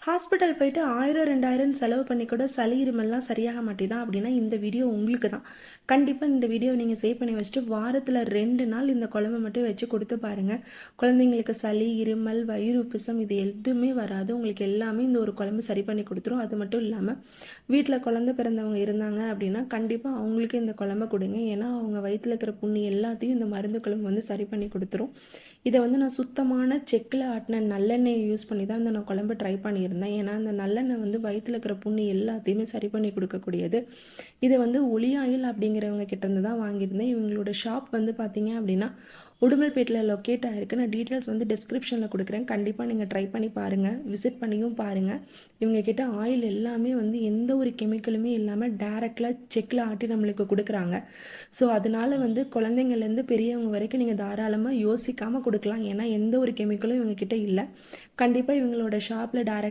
Hospital போயிட்டு 1000, 2000 செலவு பண்ணி கூட சளி இருமல்லாம் சரியாக மாட்டேதான் அப்படின்னா இந்த வீடியோ உங்களுக்கு தான். கண்டிப்பாக இந்த வீடியோ நீங்கள் சேவ் பண்ணி வச்சுட்டு வாரத்தில் 2 நாள் இந்த குழம்பை மட்டும் வச்சு கொடுத்து பாருங்கள். குழந்தைங்களுக்கு சளி, இருமல், வயிறு உப்புசம் இது எதுவுமே வராது. உங்களுக்கு எல்லாமே இந்த ஒரு குழம்பு சரி பண்ணி கொடுத்துரும். அது மட்டும் இல்லாமல் வீட்டில் குழந்தை பிறந்தவங்க இருந்தாங்க அப்படின்னா கண்டிப்பாக அவங்களுக்கு இந்த குழம்பை கொடுங்க. ஏன்னா அவங்க வயிற்றில் இருக்கிற புண்ணு எல்லாத்தையும் இந்த மருந்து குழம்பு வந்து சரி பண்ணி கொடுத்துரும். இதை வந்து நான் சுத்தமான செக்கில் ஆட்டின நல்லெண்ணெயை யூஸ் பண்ணி தான் நான் குழம்பு ட்ரை பண்ணியிருந்தேன். ஏன்னா அந்த நல்லெண்ணெய் வந்து வயிற்றில் இருக்கிற புண்ணு எல்லாத்தையுமே சரி பண்ணி கொடுக்கக்கூடியது. இதை வந்து ஒளி ஆயில் அப்படிங்கிறவங்க கிட்டேருந்து தான் வாங்கியிருந்தேன். இவங்களோட ஷாப் வந்து பார்த்தீங்க அப்படின்னா உடுமல்பேட்டில் லொக்கேட் ஆகிருக்கு. நான் டீட்டெயில்ஸ் வந்து டிஸ்கிரிப்ஷனில் கொடுக்குறேன். கண்டிப்பாக நீங்கள் ட்ரை பண்ணி பாருங்கள், விசிட் பண்ணியும் பாருங்கள். இவங்கக்கிட்ட ஆயில் எல்லாமே வந்து எந்த ஒரு கெமிக்கலுமே இல்லாமல் டேரெக்டாக செக்கில் ஆட்டி நம்மளுக்கு கொடுக்குறாங்க. ஸோ அதனால் வந்து குழந்தைங்கள்லேருந்து பெரியவங்க வரைக்கும் நீங்கள் தாராளமாக யோசிக்காமல் கொடுக்கலாம். ஏன்னா எந்த ஒரு கெமிக்கலும் இவங்கக்கிட்ட இல்லை. கண்டிப்பாக இவங்களோட ஷாப்பில் டேரெக்ட்